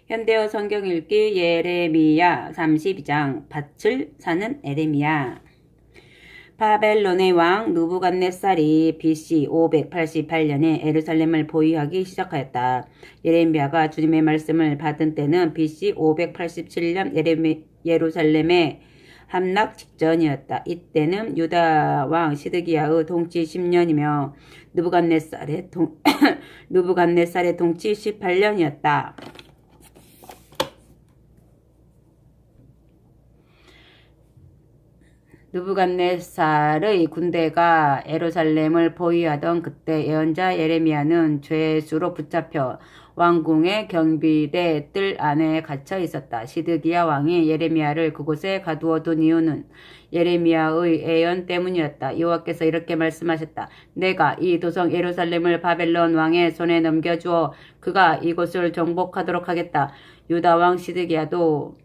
현대어 성경 읽기 예레미야 32장 밭을 사는 에레미야. 바벨론의 왕 느부갓네살이 BC 588년에 예루살렘을 보유하기 시작하였다. 예레미야가 주님의 말씀을 받은 때는 BC 587년 예루살렘의 함락 직전이었다. 이때는 유다 왕 시드기야의 통치 10년이며 느부갓네살의 통치 18년이었다. 느부갓네살의 군대가 예루살렘을 보유하던 그때 예언자 예레미야는 죄수로 붙잡혀 왕궁의 경비대 뜰 안에 갇혀 있었다. 시드기야 왕이 예레미야를 그곳에 가두어 둔 이유는 예레미야의 예언 때문이었다. 여호와께서 이렇게 말씀하셨다. 내가 이 도성 예루살렘을 바벨론 왕의 손에 넘겨주어 그가 이곳을 정복하도록 하겠다. 유다 왕 시드기야도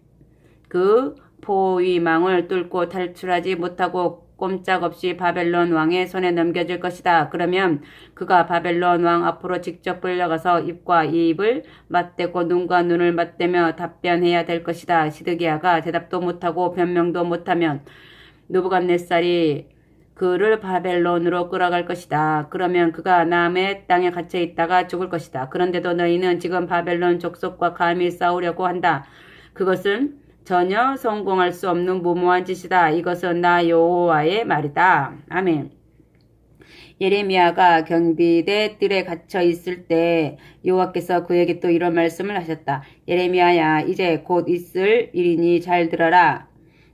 그 포위망을 뚫고 탈출하지 못하고 꼼짝없이 바벨론 왕의 손에 넘겨질 것이다. 그러면 그가 바벨론 왕 앞으로 직접 끌려가서 입과 입을 맞대고 눈과 눈을 맞대며 답변해야 될 것이다. 시드기야가 대답도 못하고 변명도 못하면 느부갓네살이 그를 바벨론으로 끌어갈 것이다. 그러면 그가 남의 땅에 갇혀 있다가 죽을 것이다. 그런데도 너희는 지금 바벨론 족속과 감히 싸우려고 한다. 그것은 전혀 성공할 수 없는 무모한 짓이다. 이것은 나 여호와의 말이다. 아멘. 예레미야가 경비대 뜰에 갇혀 있을 때 여호와께서 그에게 또 이런 말씀을 하셨다. 예레미야야, 이제 곧 있을 일이니 잘 들어라.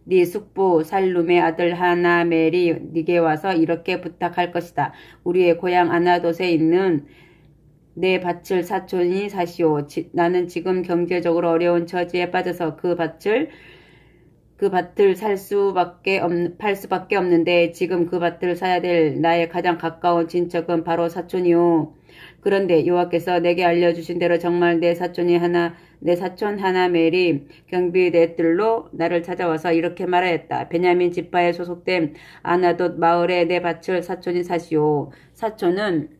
네 숙부 살룸의 아들 하나멜이 네게 와서 이렇게 부탁할 것이다. 우리의 고향 아나돗에 있는 내 밭을 사촌이 사시오. 나는 지금 경제적으로 어려운 처지에 빠져서 그 밭을 팔 수밖에 없는데 지금 그 밭을 사야 될 나의 가장 가까운 친척은 바로 사촌이오. 그런데 여호와께서 내게 알려주신 대로 정말 내 사촌 하나멜이 경비대 뜰로 나를 찾아와서 이렇게 말하였다. 베냐민 지파에 소속된 아나돗 마을에 내 밭을 사촌이 사시오. 사촌은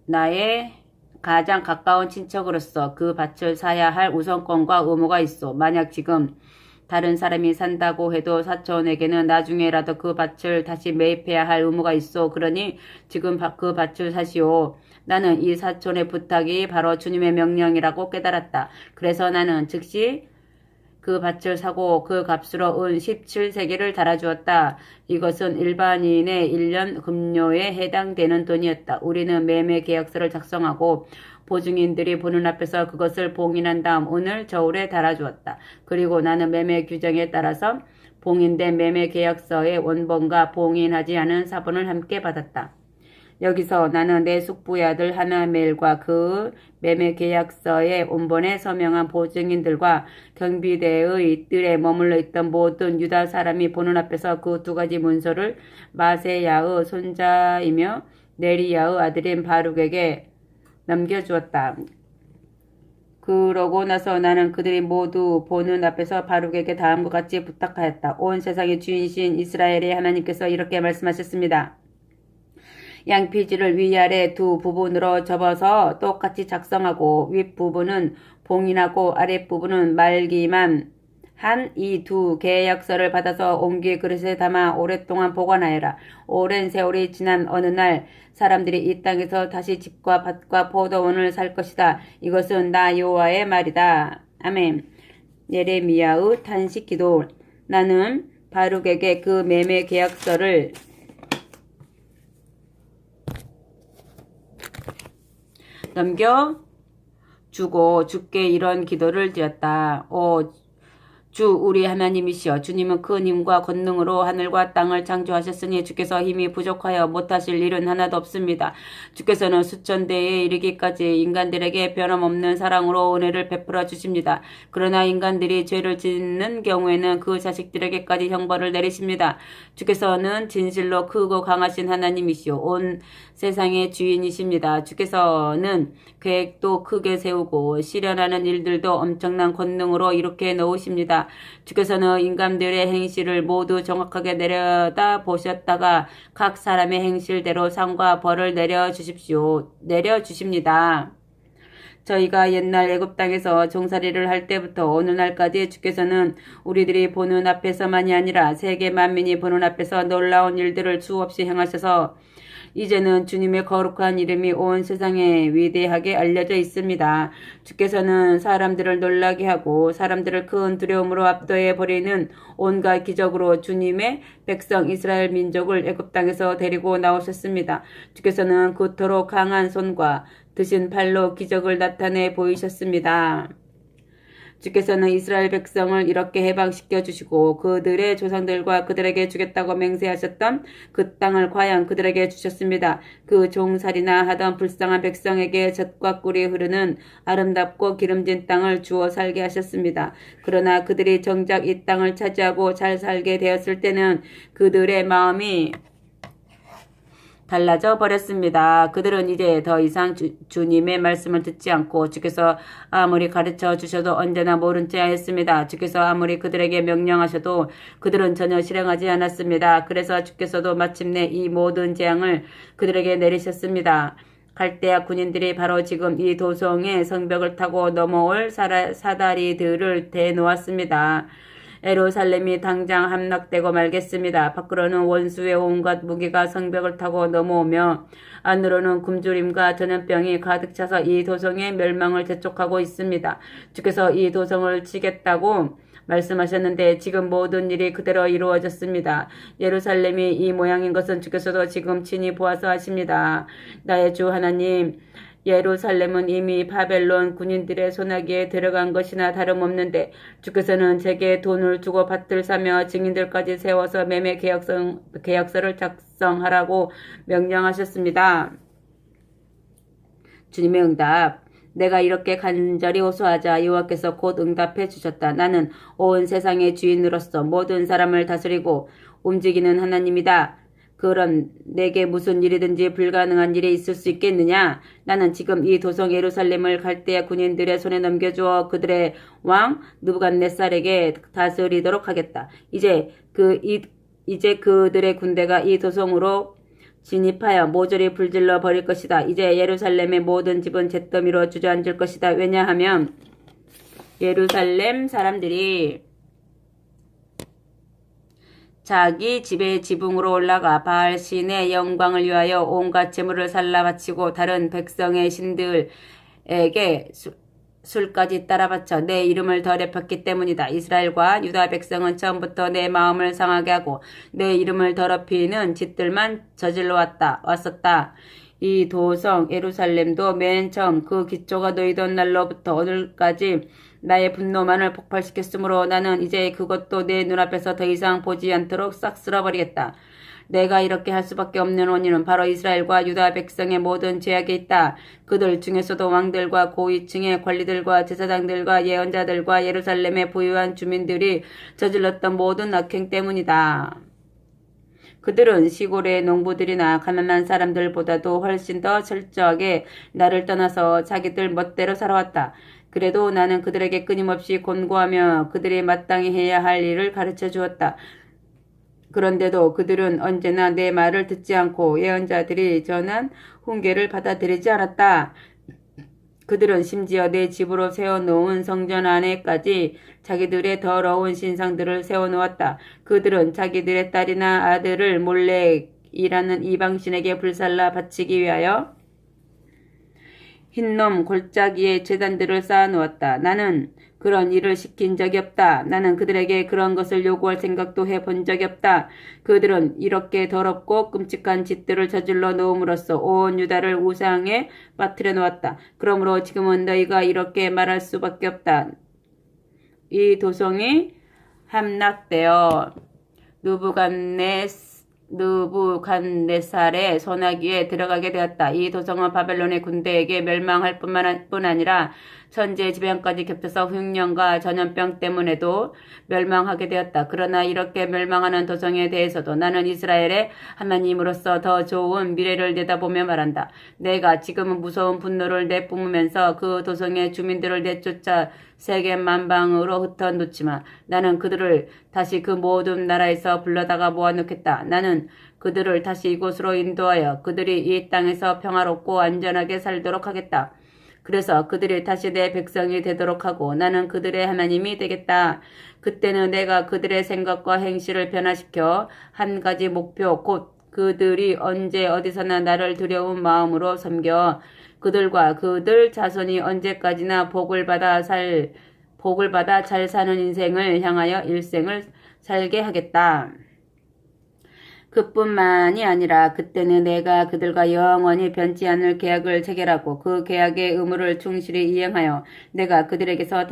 나의 가장 가까운 친척으로서 그 밭을 사야 할 우선권과 의무가 있어. 만약 지금 다른 사람이 산다고 해도 사촌에게는 나중에라도 그 밭을 다시 매입해야 할 의무가 있어. 그러니 지금 그 밭을 사시오. 나는 이 사촌의 부탁이 바로 주님의 명령이라고 깨달았다. 그래서 나는 즉시 그 밭을 사고 그 값으로 은 17세겔을 달아주었다. 이것은 일반인의 1년 급료에 해당되는 돈이었다. 우리는 매매 계약서를 작성하고 보증인들이 보는 앞에서 그것을 봉인한 다음 은을 저울에 달아주었다. 그리고 나는 매매 규정에 따라서 봉인된 매매 계약서의 원본과 봉인하지 않은 사본을 함께 받았다. 여기서 나는 내 숙부의 아들 하나멜과 그 매매 계약서의 원본에 서명한 보증인들과 경비대의 뜰에 머물러 있던 모든 유다 사람이 보는 앞에서 그 두 가지 문서를 마세야의 손자이며 네리야의 아들인 바룩에게 넘겨주었다. 그러고 나서 나는 그들이 모두 보는 앞에서 바룩에게 다음과 같이 부탁하였다. 온 세상의 주인이신 이스라엘의 하나님께서 이렇게 말씀하셨습니다. 양피지를 위아래 두 부분으로 접어서 똑같이 작성하고 윗부분은 봉인하고 아랫부분은 말기만 한 이 두 계약서를 받아서 옹기의 그릇에 담아 오랫동안 보관하여라. 오랜 세월이 지난 어느 날 사람들이 이 땅에서 다시 집과 밭과 포도원을 살 것이다. 이것은 나 여호와의 말이다. 아멘. 예레미야의 탄식기도. 나는 바룩에게 그 매매 계약서를 넘겨주고 주께 이런 기도를 드렸다. 주 우리 하나님이시여, 주님은 큰 힘과 권능으로 하늘과 땅을 창조하셨으니 주께서 힘이 부족하여 못하실 일은 하나도 없습니다. 주께서는 수천 대에 이르기까지 인간들에게 변함없는 사랑으로 은혜를 베풀어 주십니다. 그러나 인간들이 죄를 짓는 경우에는 그 자식들에게까지 형벌을 내리십니다. 주께서는 진실로 크고 강하신 하나님이시오. 온 세상의 주인이십니다. 주께서는 계획도 크게 세우고 실현하는 일들도 엄청난 권능으로 이렇게 놓으십니다. 주께서는 인간들의 행실을 모두 정확하게 내려다 보셨다가 각 사람의 행실대로 상과 벌을 내려주십니다. 저희가 옛날 애굽 땅에서 종살이를 할 때부터 어느 날까지 주께서는 우리들이 보는 앞에서만이 아니라 세계 만민이 보는 앞에서 놀라운 일들을 수없이 행하셔서 이제는 주님의 거룩한 이름이 온 세상에 위대하게 알려져 있습니다. 주께서는 사람들을 놀라게 하고 사람들을 큰 두려움으로 압도해 버리는 온갖 기적으로 주님의 백성 이스라엘 민족을 애굽 땅에서 데리고 나오셨습니다. 주께서는 그토록 강한 손과 드신 팔로 기적을 나타내 보이셨습니다. 주께서는 이스라엘 백성을 이렇게 해방시켜 주시고 그들의 조상들과 그들에게 주겠다고 맹세하셨던 그 땅을 과연 그들에게 주셨습니다. 그 종살이나 하던 불쌍한 백성에게 젖과 꿀이 흐르는 아름답고 기름진 땅을 주어 살게 하셨습니다. 그러나 그들이 정작 이 땅을 차지하고 잘 살게 되었을 때는 그들의 마음이 달라져 버렸습니다. 그들은 이제 더 이상 주님의 말씀을 듣지 않고 주께서 아무리 가르쳐 주셔도 언제나 모른 채 하였습니다. 주께서 아무리 그들에게 명령하셔도 그들은 전혀 실행하지 않았습니다. 그래서 주께서도 마침내 이 모든 재앙을 그들에게 내리셨습니다. 갈대아 군인들이 바로 지금 이 도성의 성벽을 타고 넘어올 사다리들을 대놓았습니다. 예루살렘이 당장 함락되고 말겠습니다. 밖으로는 원수의 온갖 무기가 성벽을 타고 넘어오며 안으로는 굶주림과 전염병이 가득 차서 이 도성의 멸망을 재촉하고 있습니다. 주께서 이 도성을 치겠다고 말씀하셨는데 지금 모든 일이 그대로 이루어졌습니다. 예루살렘이 이 모양인 것은 주께서도 지금 친히 보아서 하십니다. 나의 주 하나님, 예루살렘은 이미 바벨론 군인들의 손아귀에 들어간 것이나 다름없는데 주께서는 제게 돈을 주고 밭을 사며 증인들까지 세워서 매매 계약서를 작성하라고 명령하셨습니다. 주님의 응답. 내가 이렇게 간절히 호소하자 여호와께서 곧 응답해 주셨다. 나는 온 세상의 주인으로서 모든 사람을 다스리고 움직이는 하나님이다. 그럼 내게 무슨 일이든지 불가능한 일이 있을 수 있겠느냐? 나는 지금 이 도성 예루살렘을 갈대아 군인들의 손에 넘겨주어 그들의 왕 느부갓네살에게 다스리도록 하겠다. 이제 그들의 군대가 이 도성으로 진입하여 모조리 불질러 버릴 것이다. 이제 예루살렘의 모든 집은 잿더미로 주저앉을 것이다. 왜냐하면 예루살렘 사람들이 자기 집의 지붕으로 올라가 바알 신의 영광을 위하여 온갖 재물을 살라 바치고 다른 백성의 신들에게 술까지 따라 바쳐 내 이름을 더럽혔기 때문이다. 이스라엘과 유다 백성은 처음부터 내 마음을 상하게 하고 내 이름을 더럽히는 짓들만 저질러 왔었다. 이 도성 예루살렘도 맨 처음 그 기초가 놓이던 날로부터 오늘까지 나의 분노만을 폭발시켰으므로 나는 이제 그것도 내 눈앞에서 더 이상 보지 않도록 싹 쓸어버리겠다. 내가 이렇게 할 수밖에 없는 원인은 바로 이스라엘과 유다 백성의 모든 죄악에 있다. 그들 중에서도 왕들과 고위층의 관리들과 제사장들과 예언자들과 예루살렘의 부유한 주민들이 저질렀던 모든 악행 때문이다. 그들은 시골의 농부들이나 가난한 사람들보다도 훨씬 더 철저하게 나를 떠나서 자기들 멋대로 살아왔다. 그래도 나는 그들에게 끊임없이 권고하며 그들이 마땅히 해야 할 일을 가르쳐 주었다. 그런데도 그들은 언제나 내 말을 듣지 않고 예언자들이 전한 훈계를 받아들이지 않았다. 그들은 심지어 내 집으로 세워놓은 성전 안에까지 자기들의 더러운 신상들을 세워놓았다. 그들은 자기들의 딸이나 아들을 몰래 일하는 이방신에게 불살라 바치기 위하여 흰놈 골짜기에 제단들을 쌓아놓았다. 나는 그런 일을 시킨 적이 없다. 나는 그들에게 그런 것을 요구할 생각도 해본 적이 없다. 그들은 이렇게 더럽고 끔찍한 짓들을 저질러 놓음으로써 온 유다를 우상에 빠뜨려 놓았다. 그러므로 지금은 너희가 이렇게 말할 수밖에 없다. 이 도성이 함락되어 느부갓네살의 손아귀에 들어가게 되었다. 이 도성은 바벨론의 군대에게 멸망할 뿐 아니라 천재 지변까지 겹쳐서 흉년과 전염병 때문에도 멸망하게 되었다. 그러나 이렇게 멸망하는 도성에 대해서도 나는 이스라엘의 하나님으로서 더 좋은 미래를 내다보며 말한다. 내가 지금은 무서운 분노를 내뿜으면서 그 도성의 주민들을 내쫓아 세계 만방으로 흩어놓지만 나는 그들을 다시 그 모든 나라에서 불러다가 모아놓겠다. 나는 그들을 다시 이곳으로 인도하여 그들이 이 땅에서 평화롭고 안전하게 살도록 하겠다. 그래서 그들이 다시 내 백성이 되도록 하고 나는 그들의 하나님이 되겠다. 그때는 내가 그들의 생각과 행실을 변화시켜 한 가지 목표 곧 그들이 언제 어디서나 나를 두려운 마음으로 섬겨 그들과 그들 자손이 언제까지나 복을 받아 잘 사는 인생을 향하여 일생을 살게 하겠다. 그뿐만이 아니라 그때는 내가 그들과 영원히 변치 않을 계약을 체결하고 그 계약의 의무를 충실히 이행하여 내가 그들에게서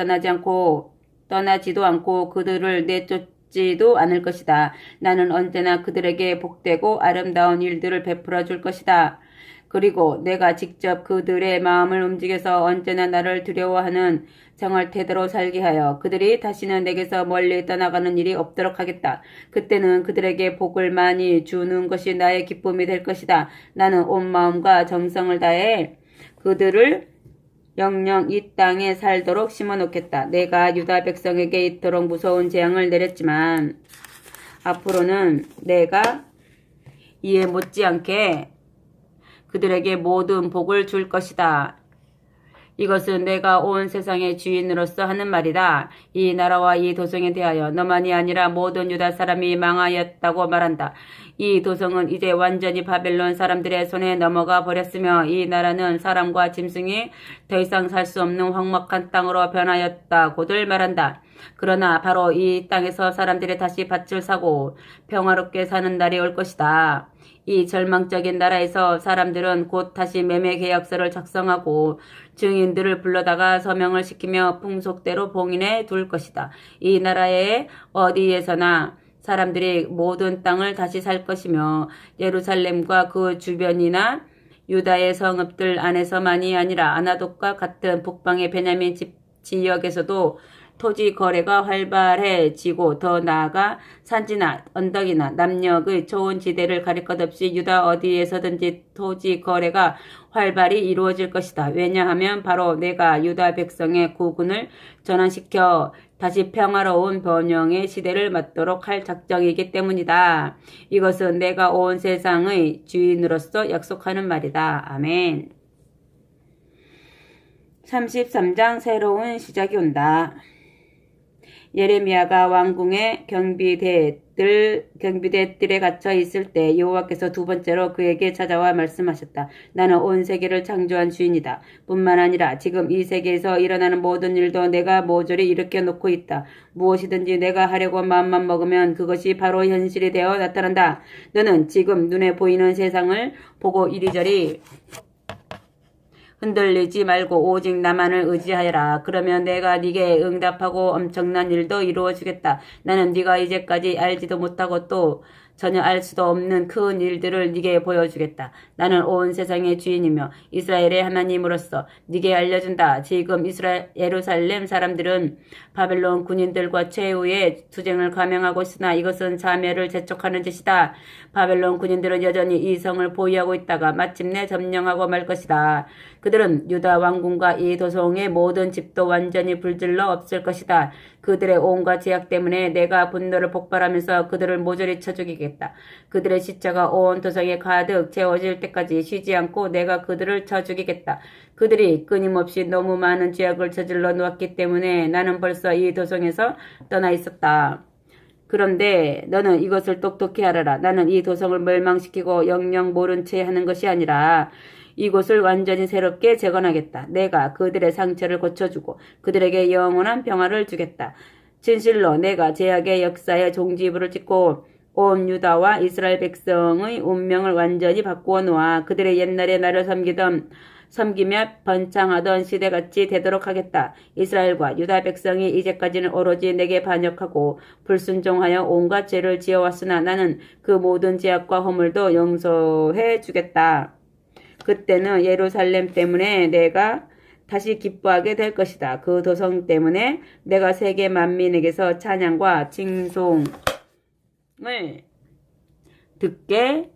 떠나지도 않고 그들을 내쫓지도 않을 것이다. 나는 언제나 그들에게 복되고 아름다운 일들을 베풀어 줄 것이다. 그리고 내가 직접 그들의 마음을 움직여서 언제나 나를 두려워하는 생활 태도로 살게 하여 그들이 다시는 내게서 멀리 떠나가는 일이 없도록 하겠다. 그때는 그들에게 복을 많이 주는 것이 나의 기쁨이 될 것이다. 나는 온 마음과 정성을 다해 그들을 영영 이 땅에 살도록 심어놓겠다. 내가 유다 백성에게 이토록 무서운 재앙을 내렸지만 앞으로는 내가 이에 못지않게 그들에게 모든 복을 줄 것이다. 이것은 내가 온 세상의 주인으로서 하는 말이다. 이 나라와 이 도성에 대하여 너만이 아니라 모든 유다 사람이 망하였다고 말한다. 이 도성은 이제 완전히 바벨론 사람들의 손에 넘어가 버렸으며 이 나라는 사람과 짐승이 더 이상 살 수 없는 황막한 땅으로 변하였다고들 말한다. 그러나 바로 이 땅에서 사람들이 다시 밭을 사고 평화롭게 사는 날이 올 것이다. 이 절망적인 나라에서 사람들은 곧 다시 매매 계약서를 작성하고 증인들을 불러다가 서명을 시키며 풍속대로 봉인해 둘 것이다. 이 나라의 어디에서나 사람들이 모든 땅을 다시 살 것이며 예루살렘과 그 주변이나 유다의 성읍들 안에서만이 아니라 아나돗과 같은 북방의 베냐민 지역에서도 토지 거래가 활발해지고 더 나아가 산지나 언덕이나 남녘의 좋은 지대를 가릴 것 없이 유다 어디에서든지 토지 거래가 활발히 이루어질 것이다. 왜냐하면 바로 내가 유다 백성의 구군을 전환시켜 다시 평화로운 번영의 시대를 맞도록 할 작정이기 때문이다. 이것은 내가 온 세상의 주인으로서 약속하는 말이다. 아멘. 33장 새로운 시작이 온다. 예레미야가 왕궁의 경비대들에 갇혀 있을 때 여호와께서 두 번째로 그에게 찾아와 말씀하셨다. 나는 온 세계를 창조한 주인이다. 뿐만 아니라 지금 이 세계에서 일어나는 모든 일도 내가 모조리 일으켜 놓고 있다. 무엇이든지 내가 하려고 마음만 먹으면 그것이 바로 현실이 되어 나타난다. 너는 지금 눈에 보이는 세상을 보고 이리저리 흔들리지 말고 오직 나만을 의지하여라. 그러면 내가 네게 응답하고 엄청난 일도 이루어 주겠다. 나는 네가 이제까지 알지도 못하고 또 전혀 알 수도 없는 큰 일들을 네게 보여주겠다. 나는 온 세상의 주인이며 이스라엘의 하나님으로서 네게 알려준다. 지금 예루살렘 사람들은 바벨론 군인들과 최후의 투쟁을 감행하고 있으나 이것은 자멸을 재촉하는 짓이다. 바벨론 군인들은 여전히 이 성을 보유하고 있다가 마침내 점령하고 말 것이다. 그들은 유다 왕궁과 이 도성의 모든 집도 완전히 불질러 없을 것이다. 그들의 온갖 제약 때문에 내가 분노를 폭발하면서 그들을 모조리 쳐 죽이겠다. 그들의 시체가 온 도성에 가득 채워질 때까지 쉬지 않고 내가 그들을 쳐 죽이겠다. 그들이 끊임없이 너무 많은 죄악을 저질러 놓았기 때문에 나는 벌써 이 도성에서 떠나 있었다. 그런데 너는 이것을 똑똑히 알아라. 나는 이 도성을 멸망시키고 영영 모른 채 하는 것이 아니라 이곳을 완전히 새롭게 재건하겠다. 내가 그들의 상처를 고쳐주고 그들에게 영원한 평화를 주겠다. 진실로 내가 제약의 역사에 종지부를 찍고 온 유다와 이스라엘 백성의 운명을 완전히 바꾸어 놓아 그들의 옛날에 나를 섬기며 번창하던 시대같이 되도록 하겠다. 이스라엘과 유다 백성이 이제까지는 오로지 내게 반역하고 불순종하여 온갖 죄를 지어왔으나 나는 그 모든 죄악과 허물도 용서해 주겠다. 그때는 예루살렘 때문에 내가 다시 기뻐하게 될 것이다. 그 도성 때문에 내가 세계 만민에게서 찬양과 칭송을 듣게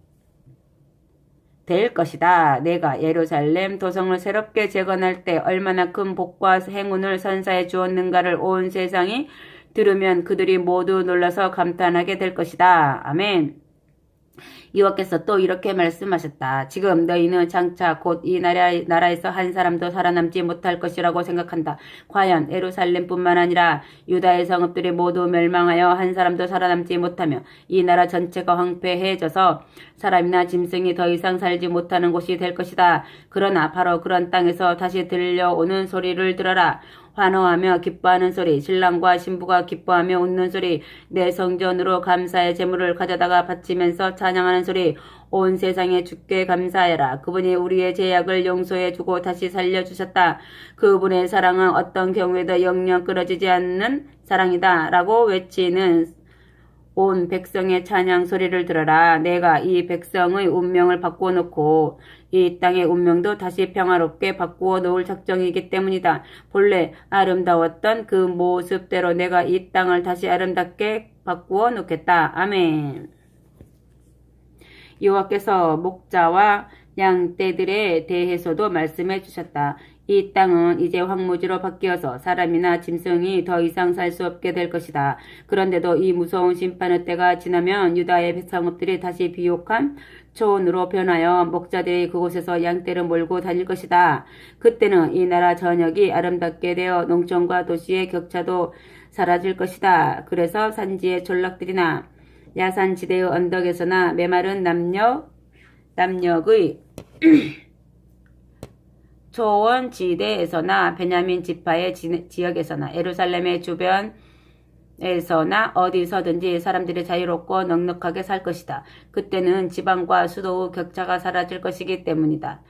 될 것이다. 내가 예루살렘 도성을 새롭게 재건할 때 얼마나 큰 복과 행운을 선사해 주었는가를 온 세상이 들으면 그들이 모두 놀라서 감탄하게 될 것이다. 아멘. 여호와께서 또 이렇게 말씀하셨다. 지금 너희는 장차 곧 이 나라에서 한 사람도 살아남지 못할 것이라고 생각한다. 과연 예루살렘뿐만 아니라 유다의 성읍들이 모두 멸망하여 한 사람도 살아남지 못하며 이 나라 전체가 황폐해져서 사람이나 짐승이 더 이상 살지 못하는 곳이 될 것이다. 그러나 바로 그런 땅에서 다시 들려오는 소리를 들어라. 환호하며 기뻐하는 소리, 신랑과 신부가 기뻐하며 웃는 소리, 내 성전으로 감사의 제물을 가져다가 바치면서 찬양하는 소리, 온 세상에 주께 감사해라. 그분이 우리의 죄악을 용서해주고 다시 살려주셨다. 그분의 사랑은 어떤 경우에도 영영 끊어지지 않는 사랑이다. 라고 외치는 온 백성의 찬양 소리를 들어라. 내가 이 백성의 운명을 바꾸어 놓고 이 땅의 운명도 다시 평화롭게 바꾸어 놓을 작정이기 때문이다. 본래 아름다웠던 그 모습대로 내가 이 땅을 다시 아름답게 바꾸어 놓겠다. 아멘. 여호와께서 목자와 양떼들에 대해서도 말씀해 주셨다. 이 땅은 이제 황무지로 바뀌어서 사람이나 짐승이 더 이상 살 수 없게 될 것이다. 그런데도 이 무서운 심판의 때가 지나면 유다의 성읍들이 다시 비옥한 초원으로 변하여 목자들이 그곳에서 양떼를 몰고 다닐 것이다. 그때는 이 나라 전역이 아름답게 되어 농촌과 도시의 격차도 사라질 것이다. 그래서 산지의 졸락들이나 야산지대의 언덕에서나 메마른 남녘의 초원지대에서나 베냐민 지파의 지역에서나 예루살렘의 주변에서나 어디서든지 사람들이 자유롭고 넉넉하게 살 것이다. 그때는 지방과 수도의 격차가 사라질 것이기 때문이다.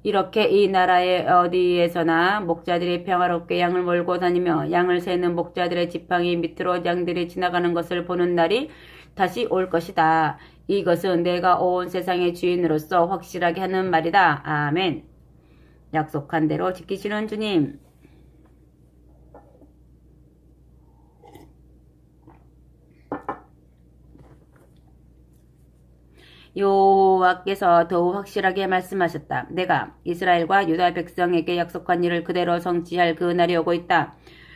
이렇게 이 나라의 어디에서나 목자들이 평화롭게 양을 몰고 다니며 양을 세는 목자들의 지팡이 밑으로 양들이 지나가는 것을 보는 날이 다시 올 것이다. 이것은 내가 온 세상의 주인으로서 확실하게 하는 말이다. 아멘. 약속한 대로 지키시는 주님. 여호와께서 더욱 확실하게 말씀하셨다. 내가 이스라엘과 유다 백성에게 약속한 일을 그대로 성취할 그 날이 오고 있다.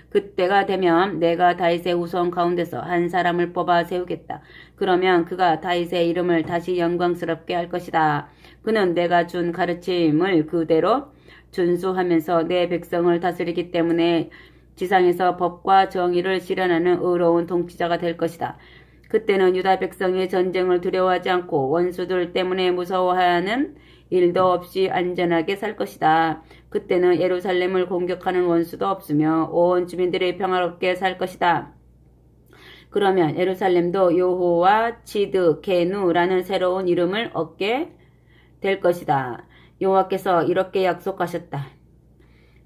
그때가 되면 내가 다윗의 후손 가운데서 한 사람을 뽑아 세우겠다. 그러면 그가 다윗의 이름을 다시 영광스럽게 할 것이다. 그는 내가 준 가르침을 그대로 준수하면서 내 백성을 다스리기 때문에 지상에서 법과 정의를 실현하는 의로운 통치자가 될 것이다. 그때는 유다 백성이 전쟁을 두려워하지 않고 원수들 때문에 무서워하는 일도 없이 안전하게 살 것이다. 그때는 예루살렘을 공격하는 원수도 없으며 온 주민들이 평화롭게 살 것이다. 그러면 예루살렘도 여호와 치드케누라는 새로운 이름을 얻게 될 것이다. 여호와께서 이렇게 약속하셨다.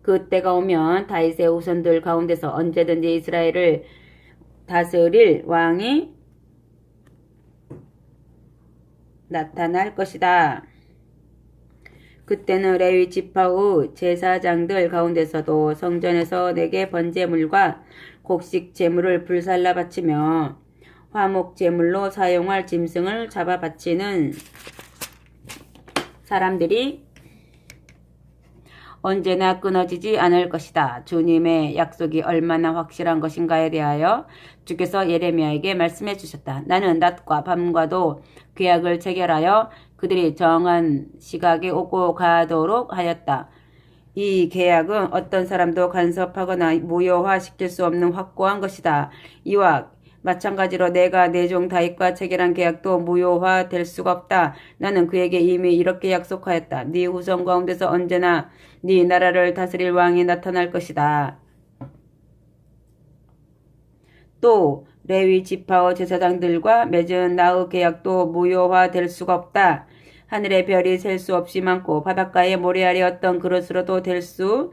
그때가 오면 다윗의 후손들 가운데서 언제든지 이스라엘을 다스릴 왕이 나타날 것이다. 그때는 레위 지파의 제사장들 가운데서도 성전에서 내게 번제물과 곡식 제물을 불살라 바치며 화목 제물로 사용할 짐승을 잡아 바치는 사람들이 언제나 끊어지지 않을 것이다. 주님의 약속이 얼마나 확실한 것인가에 대하여 주께서 예레미야에게 말씀해 주셨다. 나는 낮과 밤과도 계약을 체결하여 그들이 정한 시각에 오고 가도록 하였다. 이 계약은 어떤 사람도 간섭하거나 무효화시킬 수 없는 확고한 것이다. 이와 마찬가지로 내가 내 종 다윗과 체결한 계약도 무효화될 수가 없다. 나는 그에게 이미 이렇게 약속하였다. 네 후손 가운데서 언제나 네 나라를 다스릴 왕이 나타날 것이다. 또 레위 지파의 제사장들과 맺은 나의 계약도 무효화될 수가 없다. 하늘의 별이 셀 수 없이 많고 바닷가의 모래알이 어떤 그릇으로도 될 수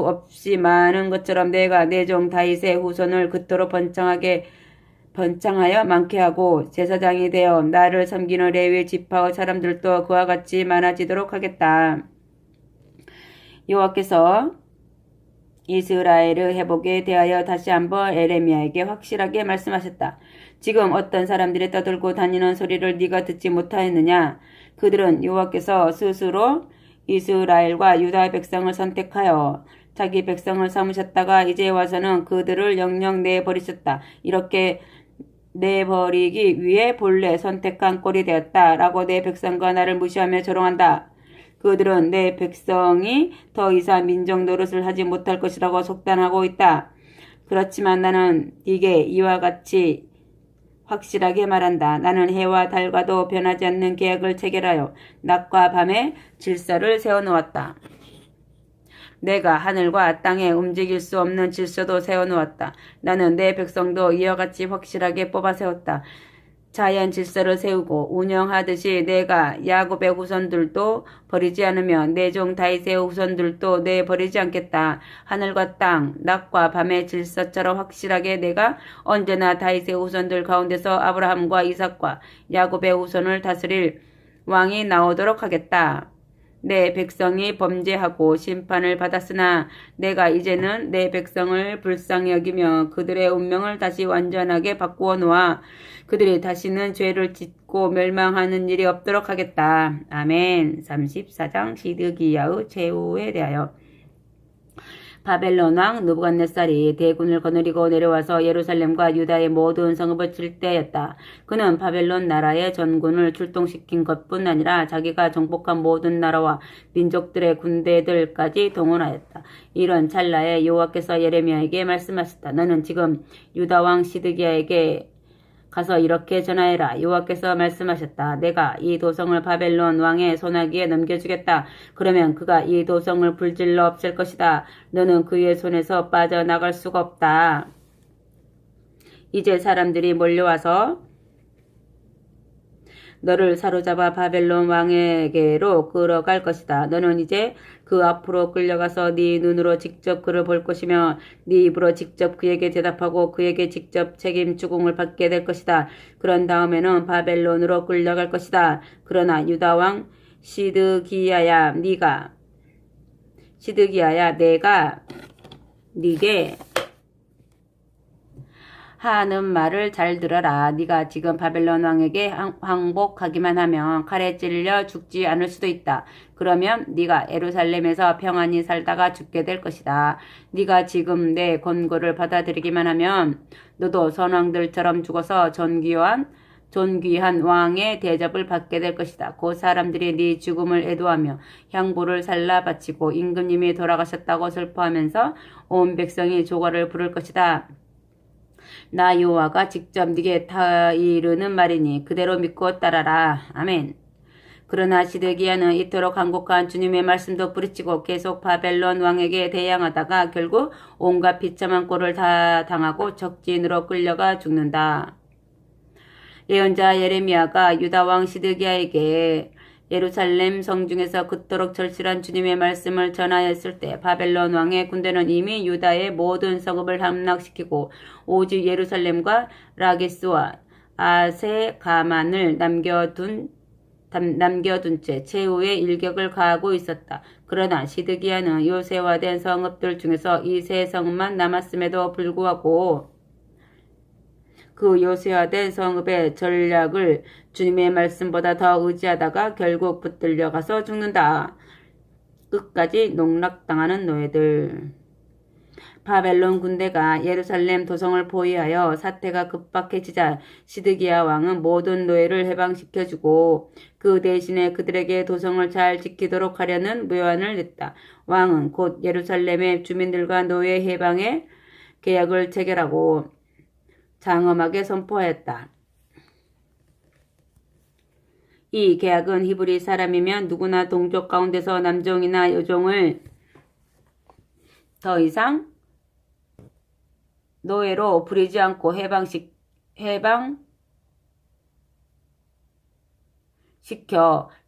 없이 많은 것처럼 내가 내 종 다윗의 후손을 그토록 번창하여 많게 하고 제사장이 되어 나를 섬기는 레위 지파의 사람들도 그와 같이 많아지도록 하겠다. 여호와께서 이스라엘의 회복에 대하여 다시 한번 예레미야에게 확실하게 말씀하셨다. 지금 어떤 사람들이 떠들고 다니는 소리를 네가 듣지 못하였느냐? 그들은 여호와께서 스스로 이스라엘과 유다 백성을 선택하여 자기 백성을 삼으셨다가 이제 와서는 그들을 영영 내버리셨다. 이렇게 내버리기 위해 본래 선택한 꼴이 되었다. 라고 내 백성과 나를 무시하며 조롱한다. 그들은 내 백성이 더 이상 민족 노릇을 하지 못할 것이라고 속단하고 있다. 그렇지만 나는 네게 이와 같이 확실하게 말한다. 나는 해와 달과도 변하지 않는 계약을 체결하여 낮과 밤의 질서를 세워놓았다. 내가 하늘과 땅에 움직일 수 없는 질서도 세워놓았다. 나는 내 백성도 이와 같이 확실하게 뽑아 세웠다. 자연 질서를 세우고 운영하듯이 내가 야곱의 후손들도 버리지 않으며 내 종 다윗의 후손들도 내버리지 않겠다. 하늘과 땅, 낮과 밤의 질서처럼 확실하게 내가 언제나 다윗의 후손들 가운데서 아브라함과 이삭과 야곱의 후손을 다스릴 왕이 나오도록 하겠다. 내 백성이 범죄하고 심판을 받았으나 내가 이제는 내 백성을 불쌍히 여기며 그들의 운명을 다시 완전하게 바꾸어 놓아 그들이 다시는 죄를 짓고 멸망하는 일이 없도록 하겠다. 아멘. 34장 시드기야의 최후에 대하여. 바벨론 왕 느부갓네살이 대군을 거느리고 내려와서 예루살렘과 유다의 모든 성읍을 칠 때였다. 그는 바벨론 나라의 전군을 출동시킨 것뿐 아니라 자기가 정복한 모든 나라와 민족들의 군대들까지 동원하였다. 이런 찰나에 여호와께서 예레미야에게 말씀하셨다. 너는 지금 유다 왕 시드기야에게 가서 이렇게 전하해라. 여호와께서 말씀하셨다. 내가 이 도성을 바벨론 왕의 손아귀에 넘겨주겠다. 그러면 그가 이 도성을 불질러 없앨 것이다. 너는 그의 손에서 빠져나갈 수가 없다. 이제 사람들이 몰려와서 너를 사로잡아 바벨론 왕에게로 끌어갈 것이다. 너는 이제 그 앞으로 끌려가서 네 눈으로 직접 그를 볼 것이며 네 입으로 직접 그에게 대답하고 그에게 직접 책임 추궁을 받게 될 것이다. 그런 다음에는 바벨론으로 끌려갈 것이다. 그러나 유다 왕 시드기야야 내가 네게 하는 말을 잘 들어라. 네가 지금 바벨론 왕에게 항복하기만 하면 칼에 찔려 죽지 않을 수도 있다. 그러면 네가 예루살렘에서 평안히 살다가 죽게 될 것이다. 네가 지금 내 권고를 받아들이기만 하면 너도 선왕들처럼 죽어서 존귀한 왕의 대접을 받게 될 것이다. 그 사람들이 네 죽음을 애도하며 향부를 살라 바치고 임금님이 돌아가셨다고 슬퍼하면서 온 백성이 조가를 부를 것이다. 나 여호와가 직접 네게 다 이르는 말이니 그대로 믿고 따라라. 아멘. 그러나 시드기야는 이토록 간곡한 주님의 말씀도 부르치고 계속 바벨론 왕에게 대항하다가 결국 온갖 비참한 꼴을 다 당하고 적진으로 끌려가 죽는다. 예언자 예레미야가 유다 왕 시드기야에게 예루살렘 성중에서 그토록 절실한 주님의 말씀을 전하였을 때 바벨론 왕의 군대는 이미 유다의 모든 성읍을 함락시키고 오직 예루살렘과 라기스와 아세가만을 남겨둔 채 최후의 일격을 가하고 있었다. 그러나 시드기야는 요새화된 성읍들 중에서 이 세 성읍만 남았음에도 불구하고 그 요새화된 성읍의 전략을 주님의 말씀보다 더 의지하다가 결국 붙들려가서 죽는다. 끝까지 농락당하는 노예들. 바벨론 군대가 예루살렘 도성을 포위하여 사태가 급박해지자 시드기야 왕은 모든 노예를 해방시켜주고 그 대신에 그들에게 도성을 잘 지키도록 하려는 묘안을 냈다. 왕은 곧 예루살렘의 주민들과 노예 해방의 계약을 체결하고 장엄하게 선포하였다. 이 계약은 히브리 사람이면 누구나 동족 가운데서 남종이나 여종을 더 이상 노예로 부리지 않고 해방시켜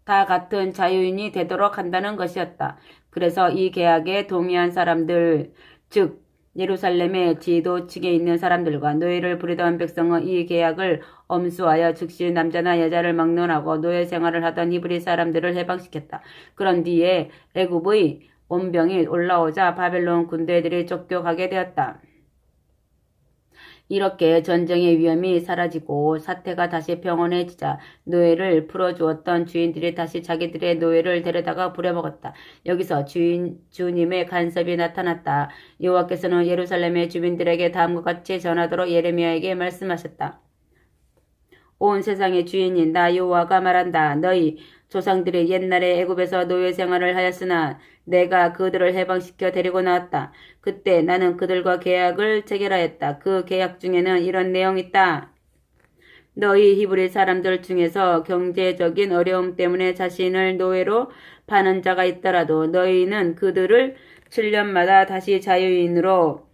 다 같은 자유인이 되도록 한다는 것이었다. 그래서 이 계약에 동의한 사람들, 즉 예루살렘의 지도층에 있는 사람들과 노예를 부리던 백성은 이 계약을 엄수하여 즉시 남자나 여자를 막론하고 노예 생활을 하던 히브리 사람들을 해방시켰다. 그런 뒤에 애굽의 온병이 올라오자 바벨론 군대들이 쫓겨가게 되었다. 이렇게 전쟁의 위험이 사라지고 사태가 다시 평온해지자 노예를 풀어주었던 주인들이 다시 자기들의 노예를 데려다가 부려먹었다. 여기서 주님의 간섭이 나타났다. 여호와께서는 예루살렘의 주민들에게 다음과 같이 전하도록 예레미야에게 말씀하셨다. 온 세상의 주인인 나 여호와가 말한다. 너희 조상들이 옛날에 애굽에서 노예 생활을 하였으나 내가 그들을 해방시켜 데리고 나왔다. 그때 나는 그들과 계약을 체결하였다. 그 계약 중에는 이런 내용이 있다. 너희 히브리 사람들 중에서 경제적인 어려움 때문에 자신을 노예로 파는 자가 있더라도 너희는 그들을 7년마다 다시 자유인으로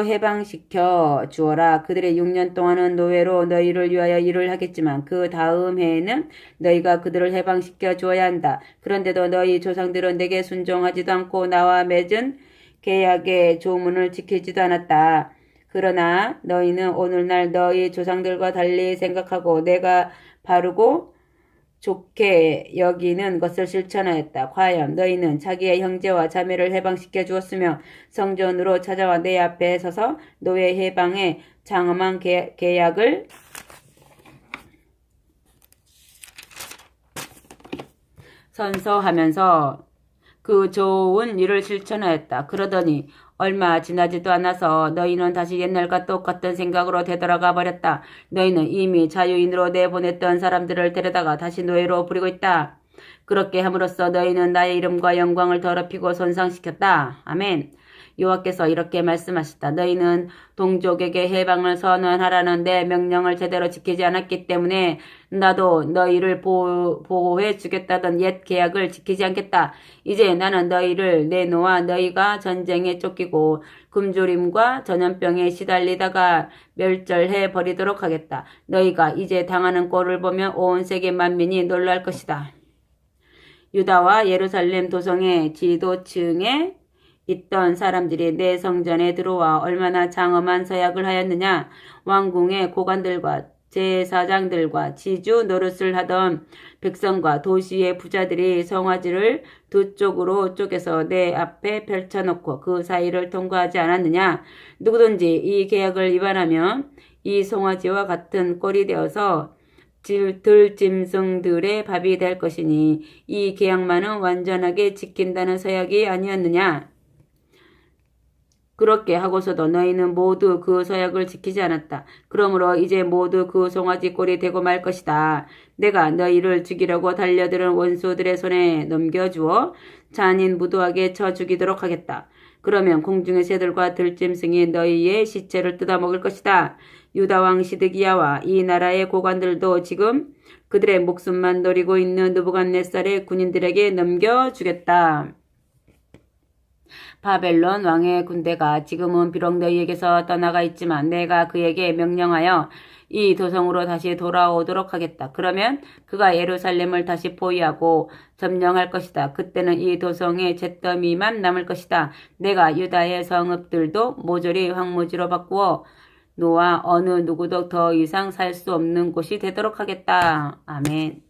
해방시켜 주어라. 그들의 6년 동안은 노예로 너희를 위하여 일을 하겠지만 그 다음 해에는 너희가 그들을 해방시켜 주어야 한다. 그런데도 너희 조상들은 내게 순종하지도 않고 나와 맺은 계약의 조문을 지키지도 않았다. 그러나 너희는 오늘날 너희 조상들과 달리 생각하고 내가 바르고 좋게 여기는 것을 실천하였다. 과연 너희는 자기의 형제와 자매를 해방시켜 주었으며 성전으로 찾아와 내 앞에 서서 노예 해방의 장엄한 계약을 선서하면서 그 좋은 일을 실천하였다. 그러더니 얼마 지나지도 않아서 너희는 다시 옛날과 똑같은 생각으로 되돌아가 버렸다. 너희는 이미 자유인으로 내보냈던 사람들을 데려다가 다시 노예로 부리고 있다. 그렇게 함으로써 너희는 나의 이름과 영광을 더럽히고 손상시켰다. 아멘. 여호와께서 이렇게 말씀하셨다. 너희는 동족에게 해방을 선언하라는 내 명령을 제대로 지키지 않았기 때문에 나도 너희를 보호해 주겠다던 옛 계약을 지키지 않겠다. 이제 나는 너희를 내놓아 너희가 전쟁에 쫓기고 굶주림과 전염병에 시달리다가 멸절해 버리도록 하겠다. 너희가 이제 당하는 꼴을 보면 온 세계 만민이 놀랄 것이다. 유다와 예루살렘 도성의 지도층에 있던 사람들이 내 성전에 들어와 얼마나 장엄한 서약을 하였느냐. 왕궁의 고관들과 제사장들과 지주 노릇을 하던 백성과 도시의 부자들이 송아지를 두 쪽으로 쪼개서 내 앞에 펼쳐놓고 그 사이를 통과하지 않았느냐. 누구든지 이 계약을 위반하면 이 송아지와 같은 꼴이 되어서 들짐승들의 밥이 될 것이니 이 계약만은 완전하게 지킨다는 서약이 아니었느냐. 그렇게 하고서도 너희는 모두 그 서약을 지키지 않았다. 그러므로 이제 모두 그 송아지 꼴이 되고 말 것이다. 내가 너희를 죽이려고 달려드는 원수들의 손에 넘겨주어 잔인무도하게 쳐 죽이도록 하겠다. 그러면 공중의 새들과 들짐승이 너희의 시체를 뜯어먹을 것이다. 유다왕 시드기야와 이 나라의 고관들도 지금 그들의 목숨만 노리고 있는 느부갓네살의 군인들에게 넘겨주겠다. 바벨론 왕의 군대가 지금은 비록 너희에게서 떠나가 있지만 내가 그에게 명령하여 이 도성으로 다시 돌아오도록 하겠다. 그러면 그가 예루살렘을 다시 포위하고 점령할 것이다. 그때는 이 도성의 잿더미만 남을 것이다. 내가 유다의 성읍들도 모조리 황무지로 바꾸어 놓아 어느 누구도 더 이상 살 수 없는 곳이 되도록 하겠다. 아멘.